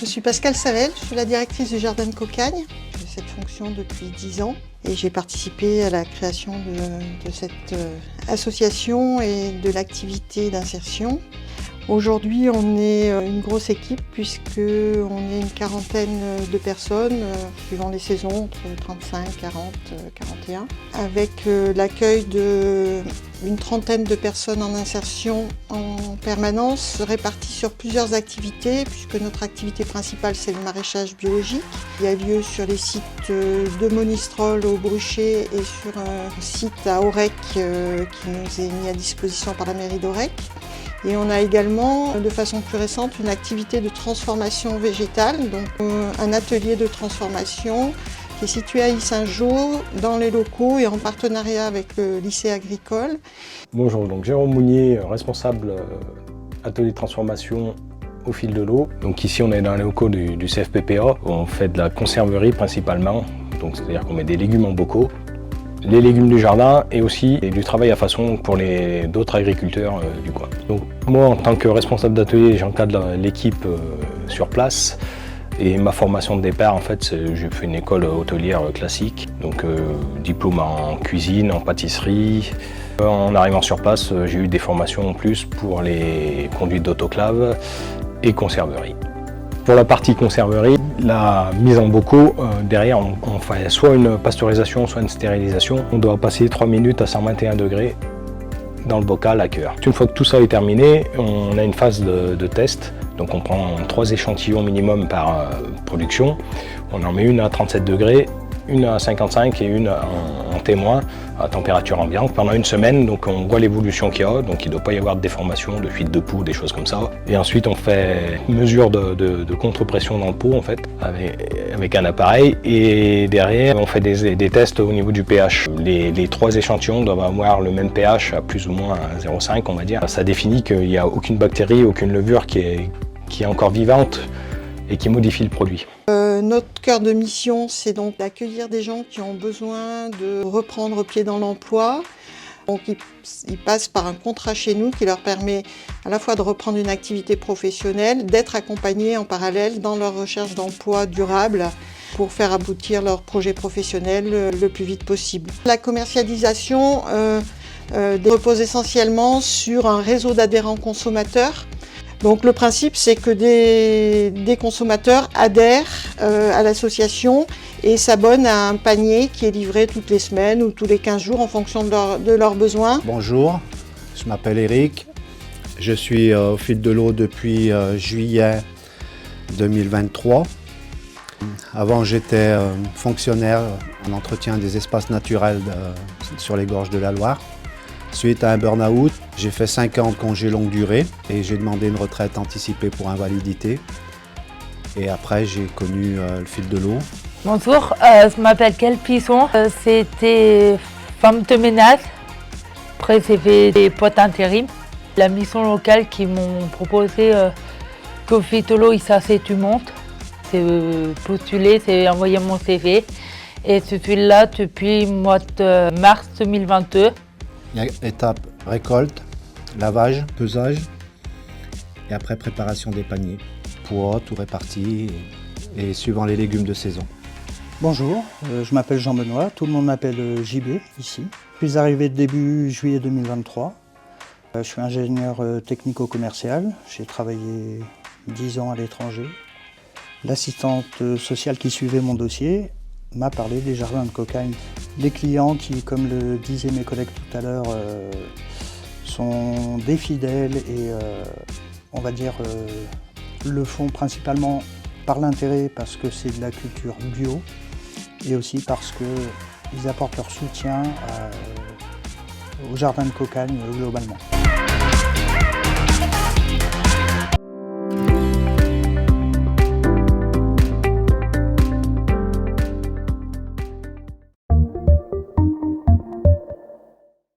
suis Pascale Savel, je suis la directrice du Jardin de Cocagne. J'ai cette fonction depuis 10 ans et j'ai participé à la création de cette association et de l'activité d'insertion. Aujourd'hui, on est une grosse équipe puisqu'on est une quarantaine de personnes, suivant les saisons, entre 35, 40, 41, avec l'accueil d'une trentaine de personnes en insertion en permanence, réparties sur plusieurs activités, puisque notre activité principale, c'est le maraîchage biologique. Il y a lieu sur les sites de Monistrol au Bruchet et sur un site à Aurec qui nous est mis à disposition par la mairie d'Aurec. Et on a également, de façon plus récente, une activité de transformation végétale, donc un atelier de transformation qui est situé à Yssingeaux, dans les locaux et en partenariat avec le lycée agricole. Bonjour, donc Jérôme Mounier, responsable atelier de transformation au fil de l'eau. Donc ici on est dans les locaux du CFPPA, on fait de la conserverie principalement, donc c'est-à-dire qu'on met des légumes en bocaux, les légumes du jardin et aussi du travail à façon pour d'autres agriculteurs du coin. Donc moi en tant que responsable d'atelier, j'encadre l'équipe sur place et ma formation de départ en fait j'ai fait une école hôtelière classique, donc diplôme en cuisine, en pâtisserie. En arrivant sur place, j'ai eu des formations en plus pour les conduites d'autoclave et conserverie. Pour la partie conserverie, la mise en bocaux, derrière on fait soit une pasteurisation, soit une stérilisation. On doit passer 3 minutes à 121 degrés dans le bocal à cœur. Une fois que tout ça est terminé, on a une phase de test. Donc on prend 3 échantillons minimum par production. On en met une à 37 degrés, une à 55 et une en témoin à température ambiante pendant une semaine. Donc on voit l'évolution qu'il y a, donc il ne doit pas y avoir de déformation, de fuite de poux, des choses comme ça. Et ensuite on fait une mesure de contre-pression dans le pot en fait, avec un appareil. Et derrière on fait des tests au niveau du pH. Les 3 échantillons doivent avoir le même pH à plus ou moins 0,5 on va dire. Ça définit qu'il n'y a aucune bactérie, aucune levure qui est encore vivante et qui modifie le produit. Notre cœur de mission, c'est donc d'accueillir des gens qui ont besoin de reprendre pied dans l'emploi. Donc ils passent par un contrat chez nous qui leur permet à la fois de reprendre une activité professionnelle, d'être accompagnés en parallèle dans leur recherche d'emploi durable pour faire aboutir leur projet professionnel le plus vite possible. La commercialisation repose essentiellement sur un réseau d'adhérents consommateurs. Donc le principe, c'est que des consommateurs adhèrent à l'association et s'abonnent à un panier qui est livré toutes les semaines ou tous les 15 jours en fonction de leurs besoins. Bonjour, je m'appelle Eric. Je suis au fil de l'eau depuis juillet 2023. Avant, j'étais fonctionnaire en entretien des espaces naturels sur les gorges de la Loire. Suite à un burn-out, j'ai fait 5 ans de congé longue durée et j'ai demandé une retraite anticipée pour invalidité. Et après, j'ai connu le fil de l'eau. Bonjour, je m'appelle Kel Pisson. C'était femme de ménage. Après, j'ai fait des postes intérim. La mission locale qui m'ont proposé qu'au fil de l'eau, tu montes. C'est postuler, c'est envoyer mon CV. Et je suis là depuis le mois de mars 2022. Il y a étape récolte, lavage, pesage et après préparation des paniers. Poids, tout réparti et suivant les légumes de saison. Bonjour, je m'appelle Jean-Benoît, tout le monde m'appelle JB ici. Je suis arrivé début juillet 2023. Je suis ingénieur technico-commercial, j'ai travaillé 10 ans à l'étranger. L'assistante sociale qui suivait mon dossier m'a parlé des jardins de Cocagne. Les clients qui, comme le disaient mes collègues tout à l'heure, sont des fidèles et on va dire le font principalement par l'intérêt parce que c'est de la culture bio et aussi parce qu'ils apportent leur soutien au jardin de Cocagne globalement.